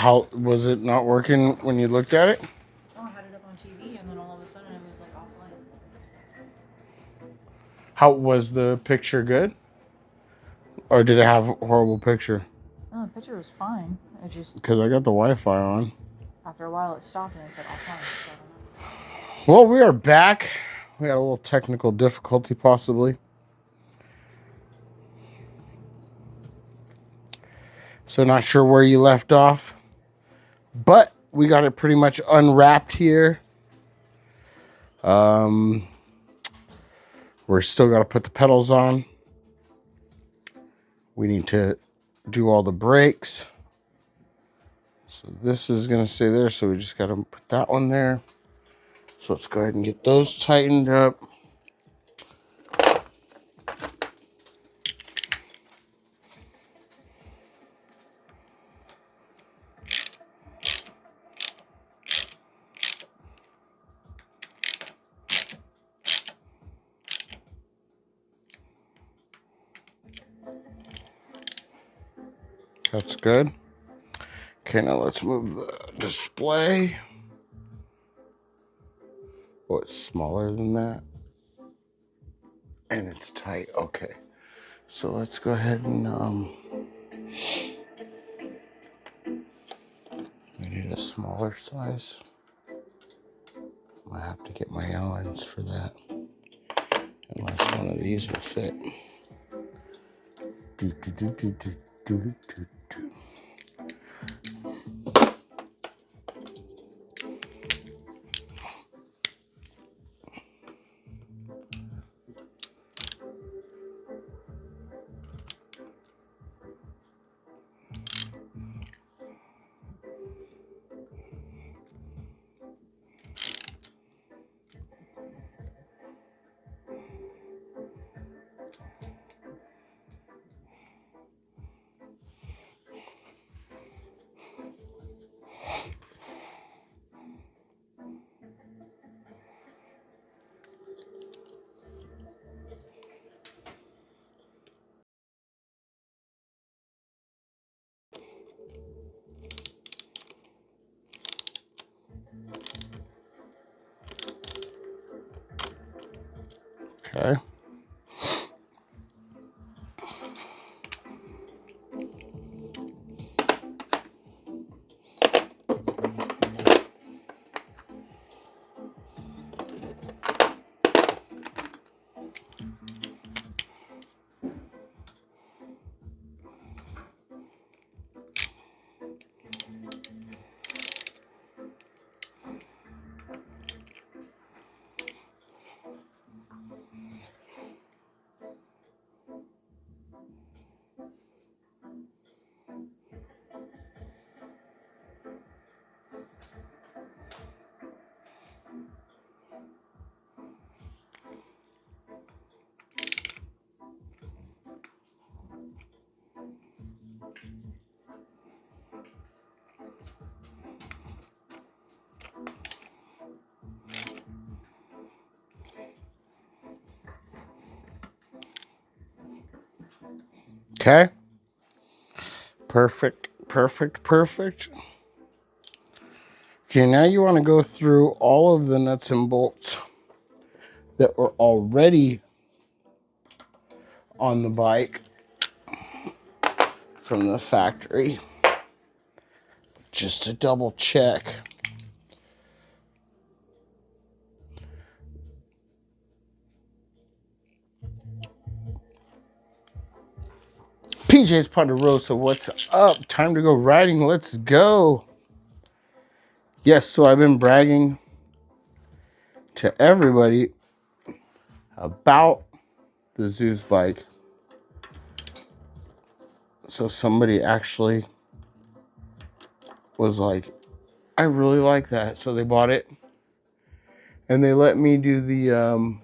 How was it not working when you looked at it? Oh, I had it up on TV, and then all of a sudden it was like offline. How was the picture good? Or did it have a horrible picture? No, the picture was fine. It just Because I got the Wi-Fi on. after a while it stopped and it said offline. So I don't know. Well, we are back. We had a little technical difficulty, possibly. So not sure where you left off. But we got it pretty much unwrapped here. We're still got to put the pedals on. We need to do all the brakes. So this is going to stay there. So we just got to put that one there. So let's go ahead and get those tightened up. That's good. Okay, now let's move the display. Oh, it's smaller than that. And it's tight. Okay. So let's go ahead and we need a smaller size. I have to get my Allen's for that. Unless one of these will fit. Do, do, do, do, do, do, do, do. Okay. Okay. Perfect, perfect, perfect. Okay, now you want to go through all of the nuts and bolts that were already on the bike from the factory. Just to double check. PJ's Ponderosa, what's up? Time to go riding. Let's go. Yes, so I've been bragging to everybody about the Zooz bike. So somebody actually was like, I really like that. So they bought it. And they let me do the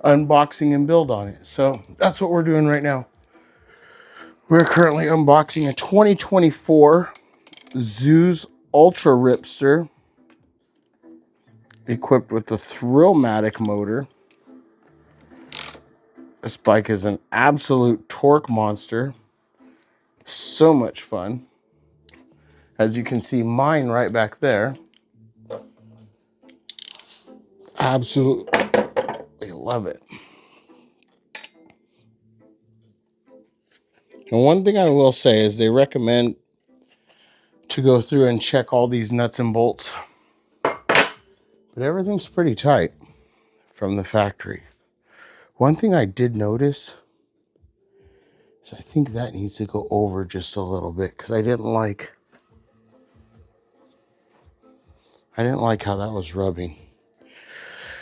unboxing and build on it. So that's what we're doing right now. We're currently unboxing a 2024 Zooz Ultra Ripster equipped with the Thrillmatic motor. This bike is an absolute torque monster. So much fun. As you can see, mine right back there. Absolutely love it. And one thing I will say is they recommend to go through and check all these nuts and bolts. But everything's pretty tight from the factory. One thing I did notice is I think that needs to go over just a little bit because I didn't like how that was rubbing.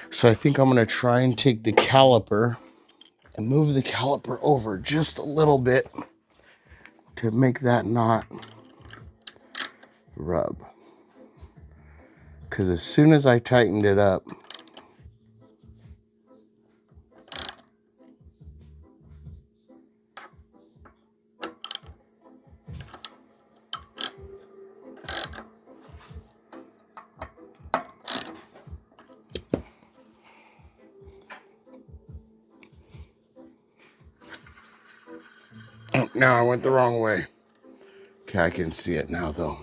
So I think I'm going to try and take the caliper and move the caliper over just a little bit to make that not rub. Because as soon as I tightened it up, oh, now I went the wrong way. Okay, I can see it now though.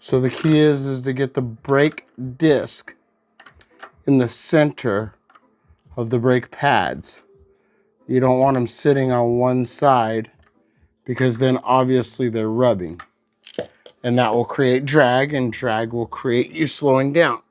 So the key is to get the brake disc in the center of the brake pads. You don't want them sitting on one side because then obviously they're rubbing. And that will create drag, and drag will create you slowing down.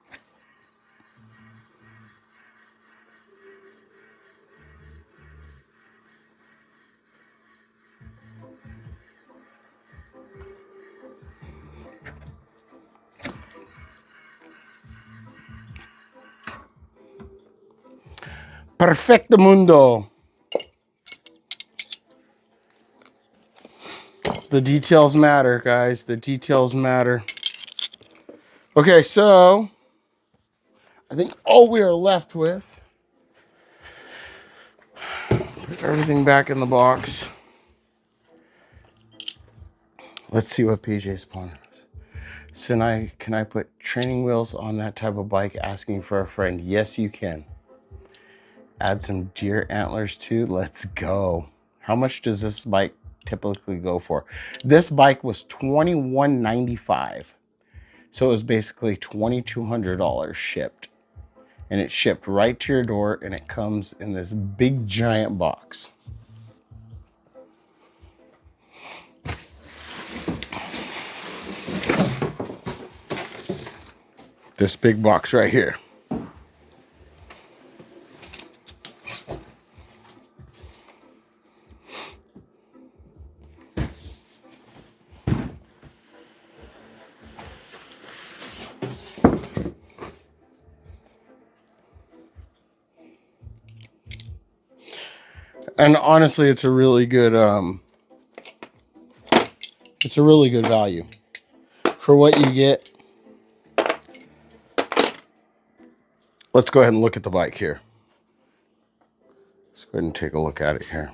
Perfecto mundo. The details matter, guys. The details matter. Okay, so I think all we are left with, put everything back in the box. Let's see what PJ's plan is. So can I put training wheels on that type of bike? Asking for a friend. Yes, you can. Add some deer antlers too. Let's go. How much does this bike typically go for? This bike was $21.95. So it was basically $2,200 shipped. And it shipped right to your door, and it comes in this big giant box. This big box right here. And honestly, it's a really good value for what you get. Let's go ahead and look at the bike here. Let's go ahead and take a look at it here.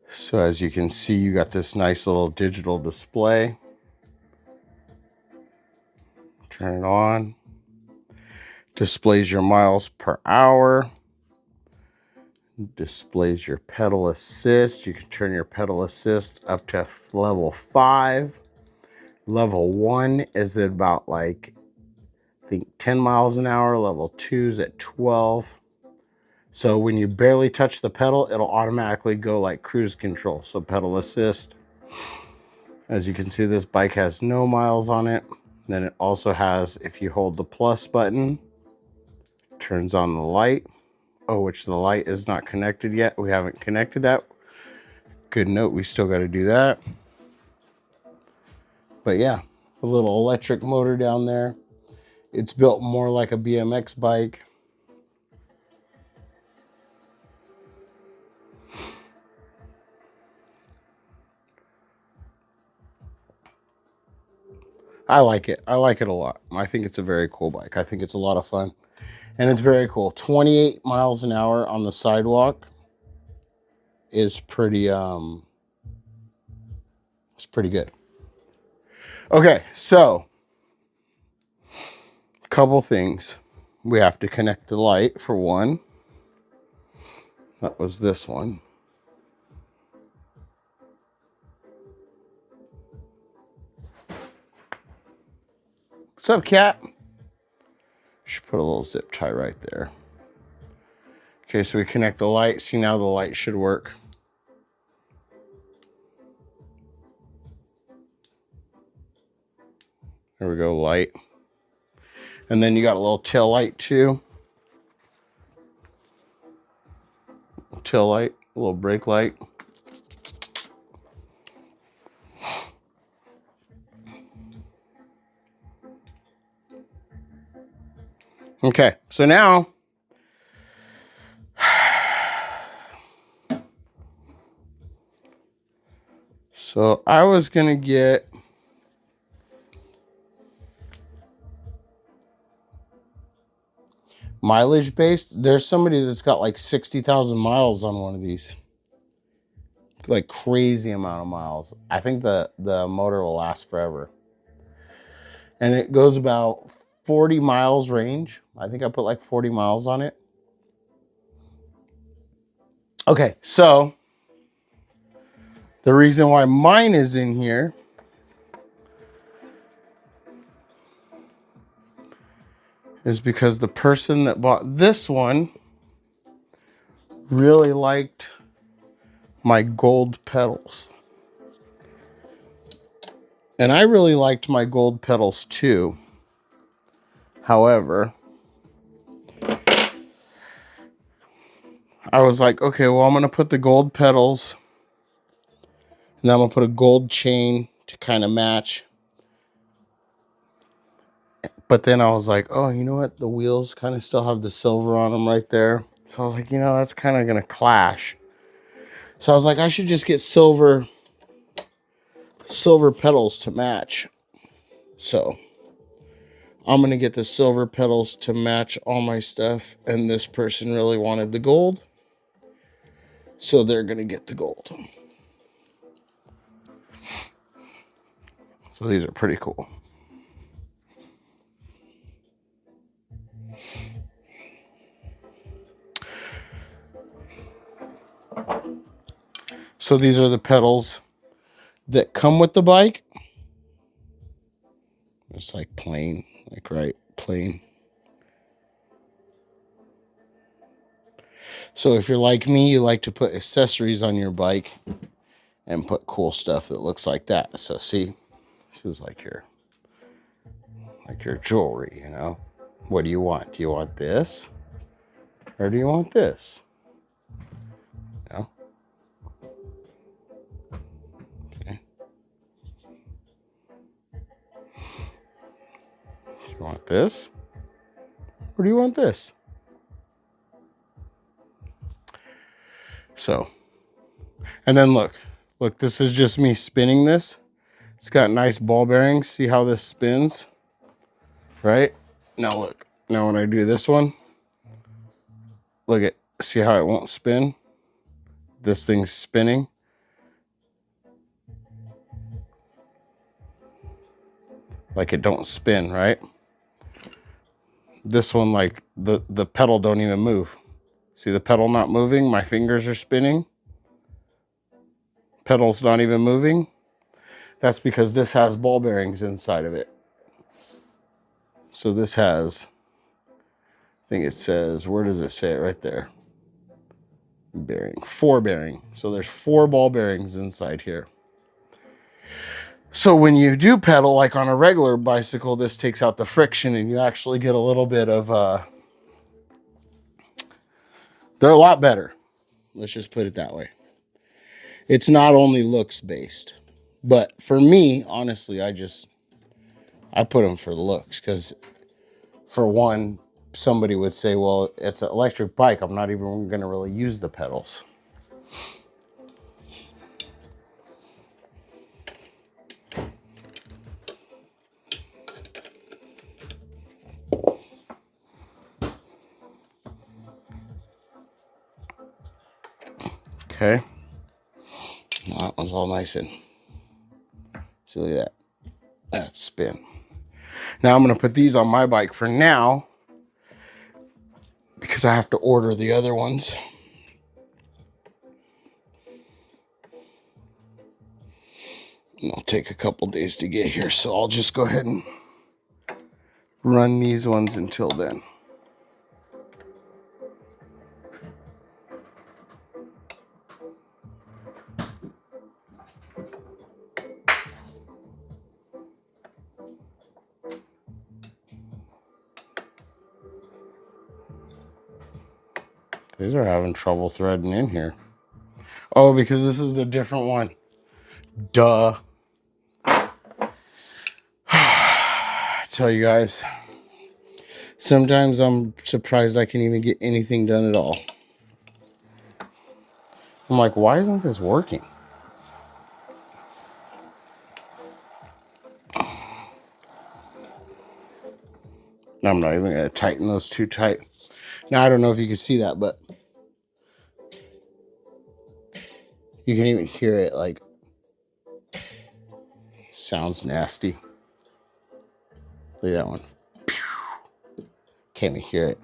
So as you can see, you got this nice little digital display. Turn it on. Displays your miles per hour. Displays your pedal assist. You can turn your pedal assist up to level 5. Level 1 is at about like, I think 10 miles an hour. Level 2 is at 12. So when you barely touch the pedal, it'll automatically go like cruise control. So pedal assist. As you can see, this bike has no miles on it. Then it also has, if you hold the plus button, turns on the light. Oh, which the light is not connected yet. We haven't connected that. Good note, we still got to do that. But yeah, a little electric motor down there. It's built more like a BMX bike. I like it. I like it a lot. I think it's a very cool bike. I think it's a lot of fun. And it's very cool. 28 miles an hour on the sidewalk is pretty, it's pretty good. Okay, so a couple things. We have to connect the light for one. That was this one. What's up, cat? Should put a little zip tie right there. Okay, so we connect the light. See, now the light should work. There we go, light. And then you got a little tail light too. Tail light, a little brake light. Okay, so now so I was gonna get mileage based. There's somebody that's got like 60,000 miles on one of these. Like crazy amount of miles. I think the motor will last forever. And it goes about 40 miles range. I think I put like 40 miles on it. Okay, so the reason why mine is in here is because the person that bought this one really liked my gold pedals. And I really liked my gold pedals too. However, I was like, okay, well, I'm going to put the gold pedals and then I'm going to put a gold chain to kind of match. But then I was like, oh, you know what? The wheels kind of still have the silver on them right there. So I was like, you know, that's kind of going to clash. So I was like, I should just get silver pedals to match. So I'm going to get the silver pedals to match all my stuff. And this person really wanted the gold. So they're going to get the gold. So these are pretty cool. So these are the pedals that come with the bike. It's like plain, like right, plain. So if you're like me, you like to put accessories on your bike and put cool stuff that looks like that. So see, this is like your jewelry, you know. What do you want? Do you want this? Or do you want this? You know? Okay. Do you want this? Or do you want this? So, and then look, this is just me spinning this. It's got nice ball bearings. See how this spins? Right? Now look, now when I do this one, see how it won't spin? This thing's spinning. Like it don't spin, right? This one, like the pedal don't even move. See the pedal not moving? My fingers are spinning. Pedal's not even moving. That's because this has ball bearings inside of it. So this has, I think it says, where does it say it? Right there. Bearing, 4 bearing. So there's 4 ball bearings inside here. So when you do pedal, like on a regular bicycle, this takes out the friction and you actually get a little bit of, they're a lot better. Let's just put it that way. It's not only looks based, but for me, honestly, I put them for the looks because for one, somebody would say, well, it's an electric bike. I'm not even going to really use the pedals. Okay. That one's all nice and see, look at that. That's spin. Now I'm going to put these on my bike for now because I have to order the other ones. It'll take a couple days to get here, so I'll just go ahead and run these ones until then. These are having trouble threading in here. Oh, because this is the different one. Duh. I tell you guys, sometimes I'm surprised I can even get anything done at all. I'm like, why isn't this working? I'm not even going to tighten those too tight. Now, I don't know if you can see that, but you can even hear it, like, sounds nasty. Look at that one. Can't even hear it.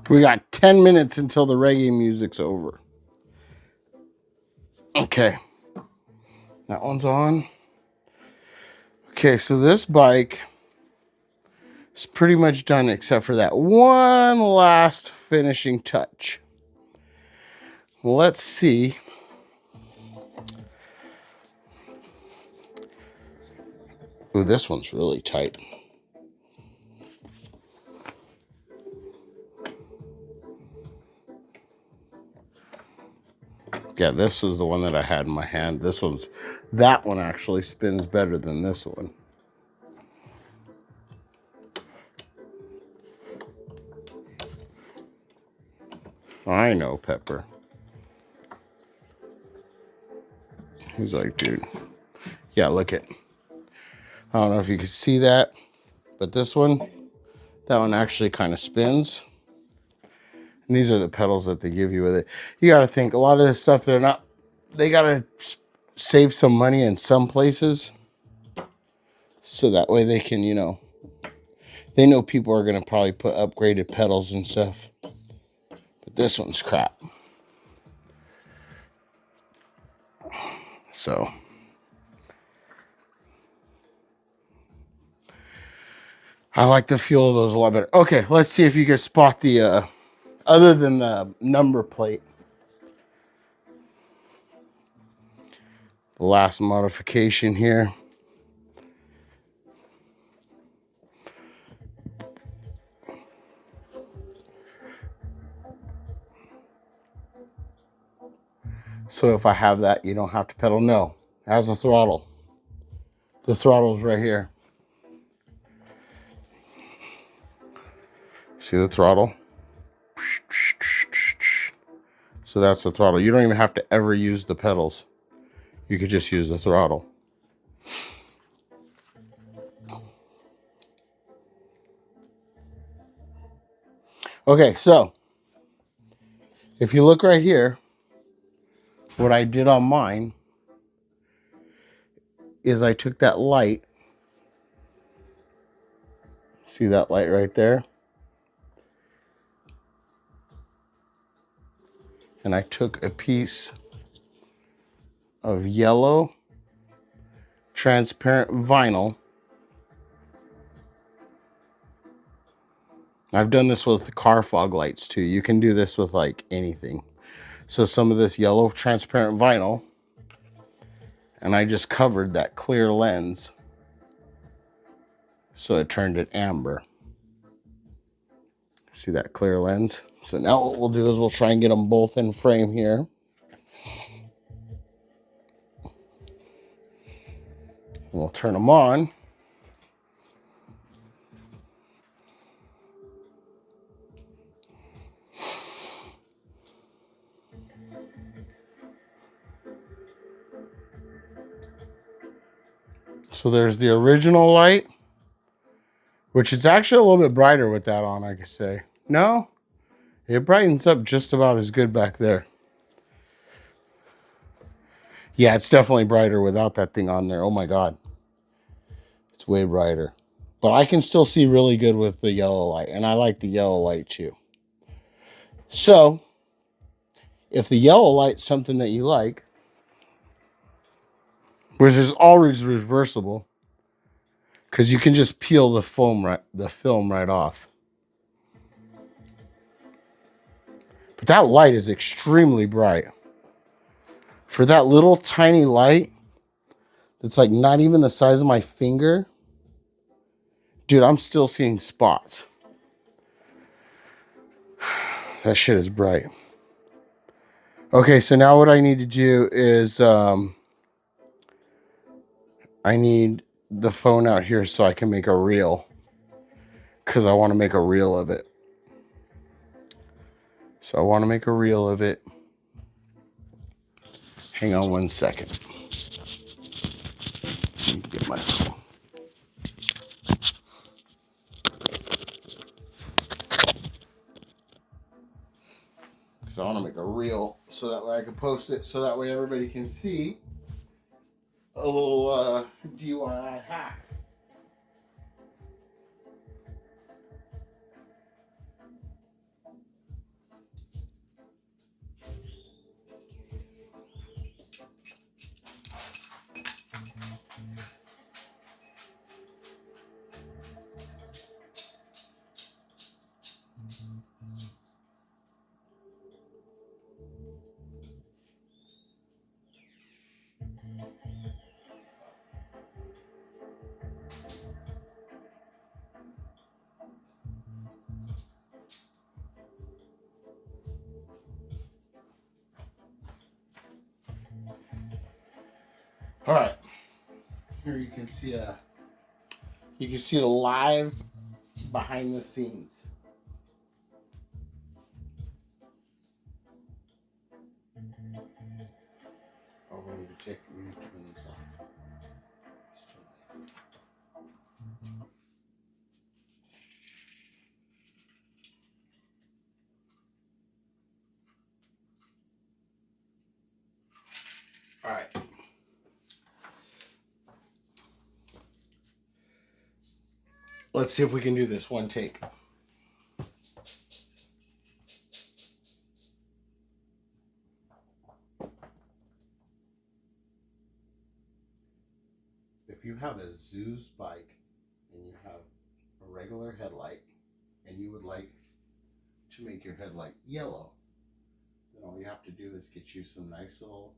We got 10 minutes until the reggae music's over. Okay. That one's on. Okay, so this bike is pretty much done except for that one last finishing touch. Let's see. Ooh, this one's really tight. Yeah, this was the one that I had in my hand. That one actually spins better than this one. I know, Pepper. He's like, dude. Yeah, look it. I don't know if you can see that, but that one actually kind of spins. And these are the pedals that they give you with it. You got to think, a lot of this stuff, they got to save some money in some places. So that way they can, they know people are going to probably put upgraded pedals and stuff. But this one's crap. So I like the feel of those a lot better. Okay, let's see if you can spot the, other than the number plate. The last modification here. So if I have that, you don't have to pedal. No, it has a throttle. The throttle's right here. See the throttle? So that's the throttle. You don't even have to ever use the pedals. You could just use the throttle. Okay, so if you look right here, what I did on mine is I took that light. See that light right there? And I took a piece of yellow transparent vinyl. I've done this with car fog lights too. You can do this with like anything. So some of this yellow transparent vinyl, and I just covered that clear lens, so it turned it amber. See that clear lens? So now what we'll do is we'll try and get them both in frame here. We'll turn them on. So there's the original light, which is actually a little bit brighter with that on, I could say. No, it brightens up just about as good back there. Yeah, it's definitely brighter without that thing on there. Oh my God. It's way brighter. But I can still see really good with the yellow light, and I like the yellow light too. So, if the yellow light's something that you like, which is always reversible, because you can just peel the film right off. But that light is extremely bright. For that little tiny light, that's like not even the size of my finger, dude, I'm still seeing spots. That shit is bright. Okay, so now what I need to do is I need the phone out here so I can make a reel, because I want to make a reel of it. So I want to make a reel of it. Hang on one second. Let me get my phone. So I want to make a reel so that way I can post it, so that way everybody can see a little DIY hack. All right, here you can see the live behind the scenes. Oh, we need to turn this off. All right. Let's see if we can do this one take. If you have a Zooz bike and you have a regular headlight and you would like to make your headlight yellow, then all you have to do is get you some nice little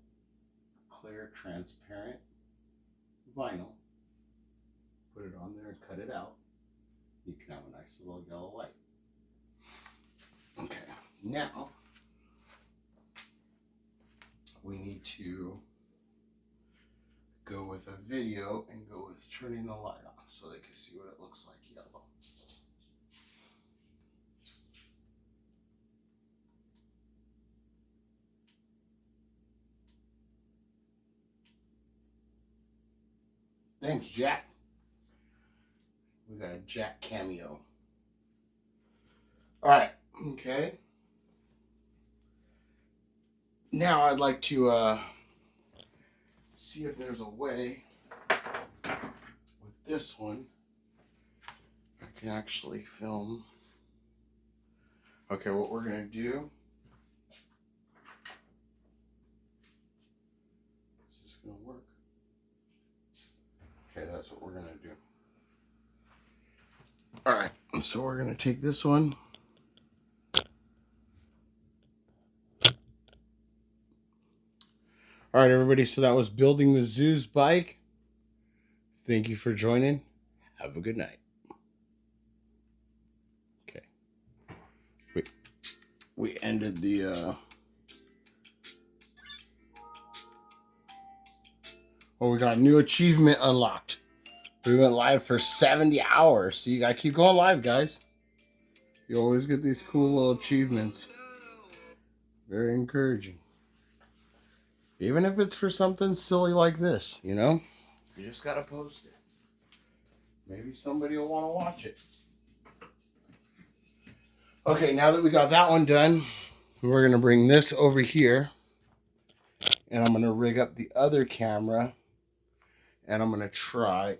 clear transparent vinyl, put it on there and cut it out. You can have a nice little yellow light. Okay, now we need to go with a video and go with turning the light on so they can see what it looks like yellow. Thanks, Jack. We got a Jack cameo. All right, okay. Now I'd like to see if there's a way with this one I can actually film. Okay, what we're gonna do, is this gonna work? Okay, that's what we're gonna do. All right, so we're gonna take this one. All All right, everybody. So that was building the Zooz bike. Thank you for joining. Have a good night. Okay. We ended the well, we got a new achievement unlocked. We went live for 70 hours. So you gotta keep going live, guys. You always get these cool little achievements. Very encouraging. Even if it's for something silly like this, you know? You just gotta post it. Maybe somebody will want to watch it. Okay, now that we got that one done, we're gonna bring this over here. And I'm gonna rig up the other camera. And I'm gonna try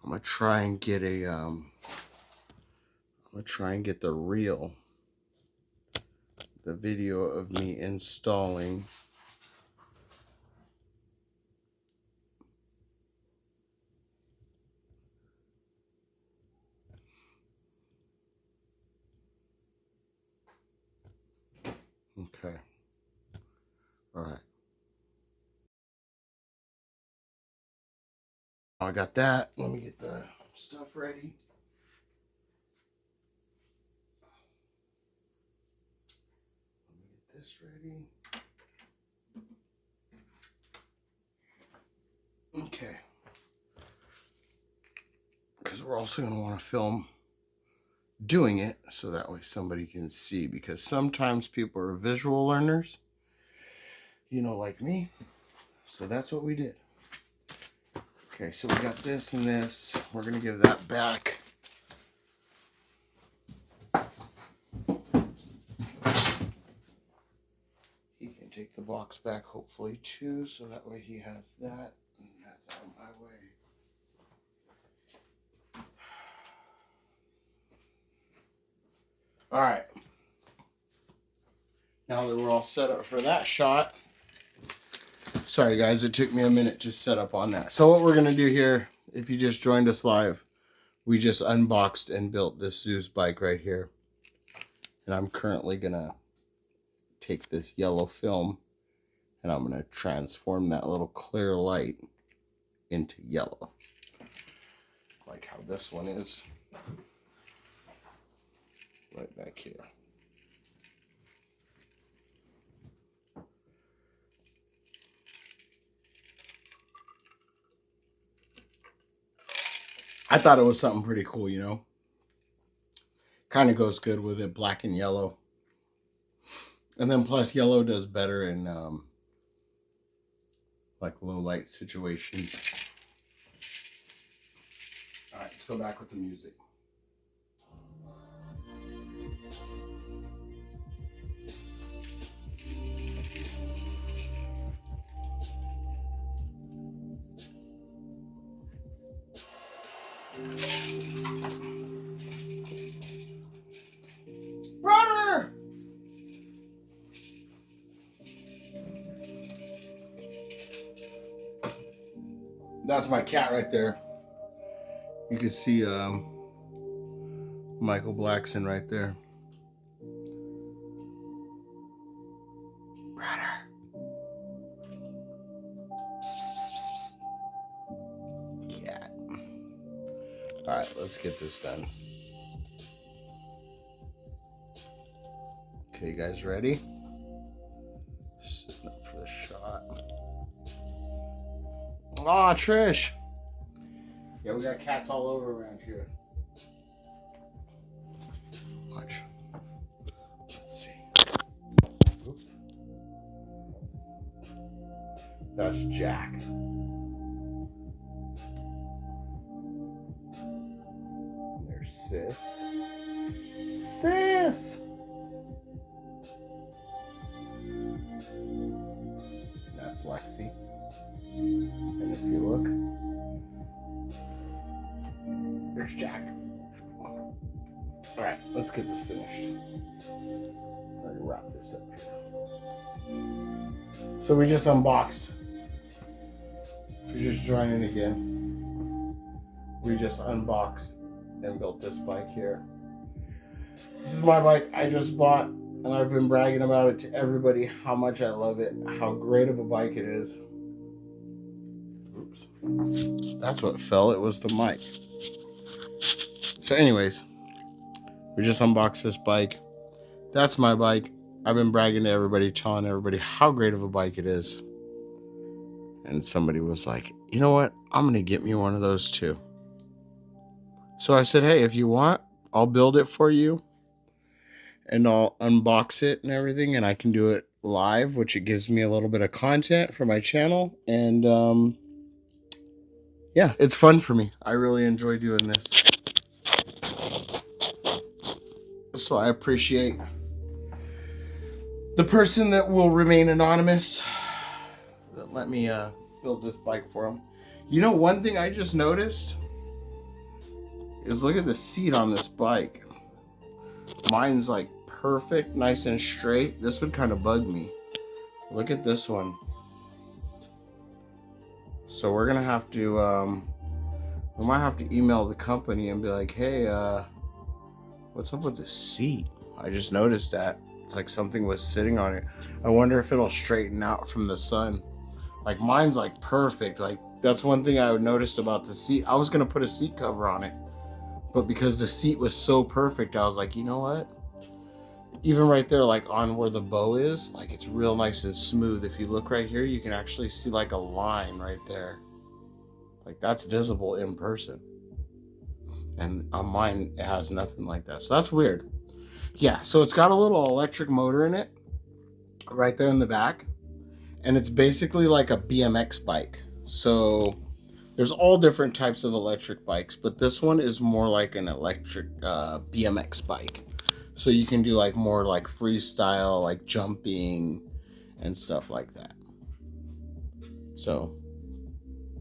and get a I'm gonna try and get the video of me installing okay. All right. I got that. Let me get the stuff ready. Let me get this ready. Okay. Because we're also going to want to film doing it so that way somebody can see, because sometimes people are visual learners, you know, like me. So that's what we did. Okay, so we got this and this. We're going to give that back. He can take the box back hopefully too, so that way he has that, and that's out of my way. All right. Now that we're all set up for that shot, sorry guys, it took me a minute to set up on that. So what we're gonna do here, if you just joined us live, we just unboxed and built this Zooz bike right here. And I'm currently gonna take this yellow film and I'm gonna transform that little clear light into yellow. Like how this one is. Right back here. I thought it was something pretty cool, you know. Kind of goes good with it, black and yellow. And then plus yellow does better in like low light situations. All right, let's go back with the music. Brother! That's my cat right there. You can see Michael Blackson right there. Brother. Cat. All right, let's get this done. Okay, you guys ready? Sitting up for the shot. Aw, Trish. Yeah, we got cats all over around here. Watch. Let's see. Oops. That's Jack. There's Sis. Sis! That's Lexi. And if you look, there's Jack. All right, let's get this finished. Let me wrap this up here. So we just unboxed. If you're just joining again, we just unboxed and built this bike here. This is my bike I just bought. And I've been bragging about it to everybody, how much I love it, how great of a bike it is. Oops. That's what fell. It was the mic. So anyways, we just unboxed this bike. That's my bike. I've been bragging to everybody, telling everybody how great of a bike it is. And somebody was like, you know what? I'm going to get me one of those too. So I said, hey, if you want, I'll build it for you. And I'll unbox it and everything. And I can do it live, which it gives me a little bit of content for my channel. And yeah, it's fun for me. I really enjoy doing this. So I appreciate the person that will remain anonymous that let me build this bike for him. You know, one thing I just noticed is look at the seat on this bike. Mine's like perfect, nice and straight. This would kind of bug me. Look at this one. So we're gonna have to we might have to email the company and be like, hey, what's up with the seat? I just noticed that it's like something was sitting on it. I wonder if it'll straighten out from the sun. Like mine's like perfect. Like that's one thing I noticed about the seat. I was gonna put a seat cover on it, but because the seat was so perfect, I was like, you know what? Even right there, like on where the bow is, like it's real nice and smooth. If you look right here, you can actually see like a line right there. Like that's visible in person. And on mine, it has nothing like that. So that's weird. Yeah, so it's got a little electric motor in it right there in the back. And it's basically like a BMX bike. So there's all different types of electric bikes, but this one is more like an electric BMX bike. So you can do like more like freestyle, like jumping and stuff like that. So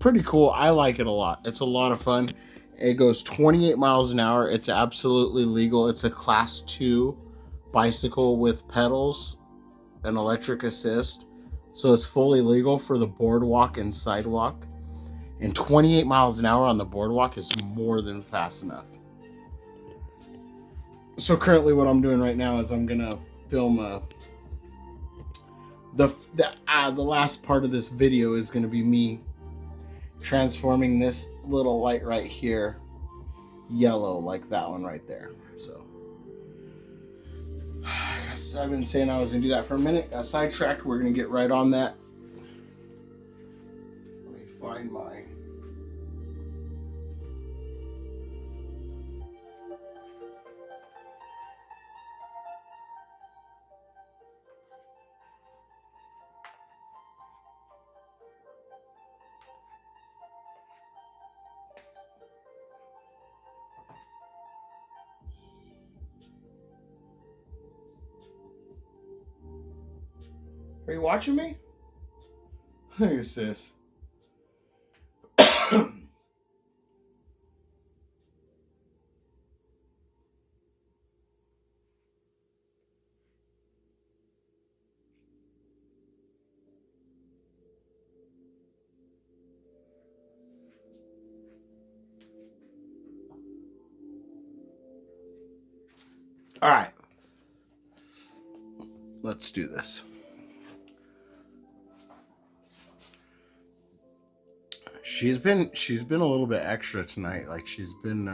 pretty cool. I like it a lot. It's a lot of fun. It goes 28 miles an hour. It's absolutely legal. It's a class 2 bicycle with pedals and electric assist. So it's fully legal for the boardwalk and sidewalk. And 28 miles an hour on the boardwalk is more than fast enough. So currently what I'm doing right now is I'm going to film the last part of this video is going to be me transforming this little light right here yellow, like that one right there. So I guess I've been saying I was gonna do that for a minute. Got sidetracked. We're gonna get right on that. Let me find my Are you watching me? Look at this. All right. Let's do this. She's been a little bit extra tonight. Like she's been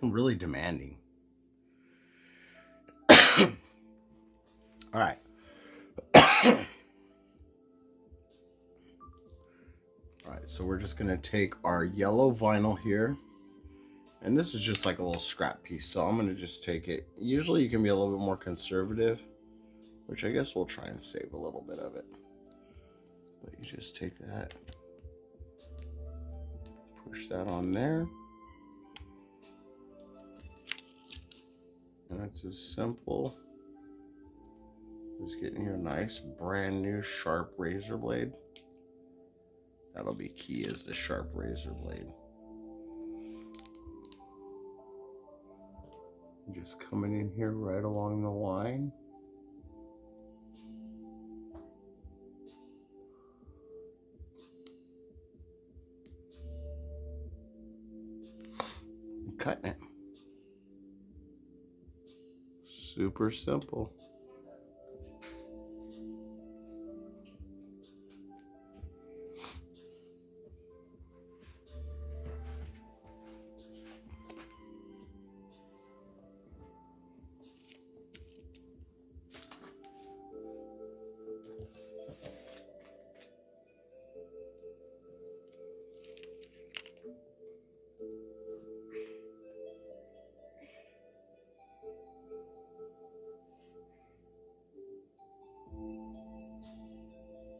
really demanding. All right. All right, so we're just gonna take our yellow vinyl here, and this is just like a little scrap piece, so I'm gonna just take it. Usually you can be a little bit more conservative, which I guess we'll try and save a little bit of it. But you just take that, push that on there, and it's as simple as getting your nice brand new sharp razor blade. That'll be key, is the sharp razor blade. Just coming in here right along the line. And cutting it. Super simple.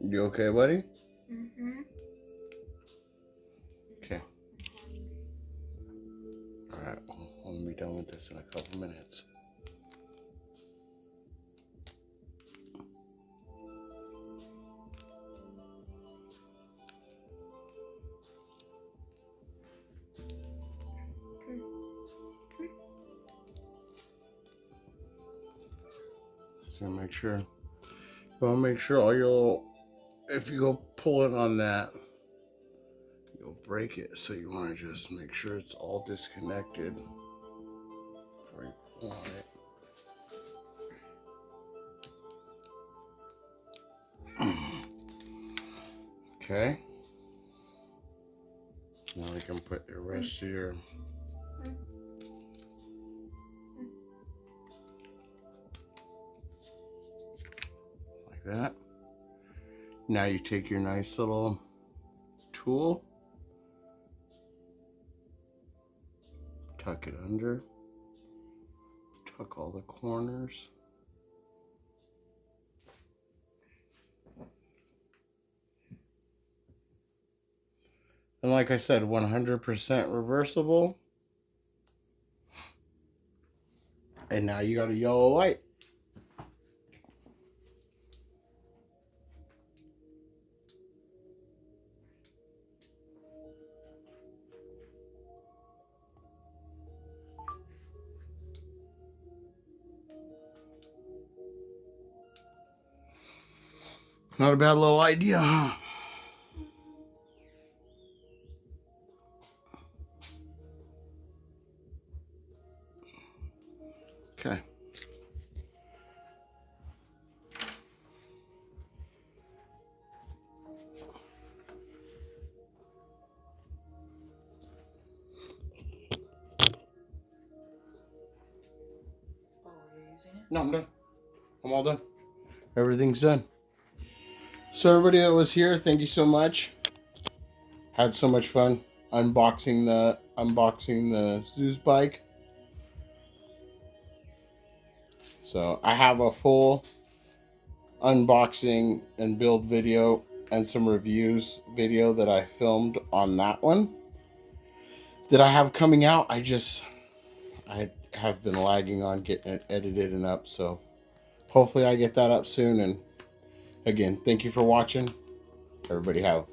You okay, buddy? Mm-hmm. Okay. Alright, we'll be done with this in a couple minutes. So make sure, you want to make sure all your little, if you go pulling on that, you'll break it. So you want to just make sure it's all disconnected before you pull on it. Okay. Now we can put the rest of your like that. Now you take your nice little tool, tuck it under, tuck all the corners. And like I said, 100% reversible. And now you got a yellow light. Not a bad little idea, huh? Okay. Oh, you're using it? No, I'm done. I'm all done. Everything's done. So everybody that was here, thank you so much. Had so much fun unboxing the Zooz bike. So I have a full unboxing and build video and some reviews video that I filmed on that one that I have coming out. I have been lagging on getting it edited and up, so hopefully I get that up soon. And again, thank you for watching. Everybody have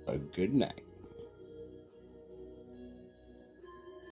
a good night.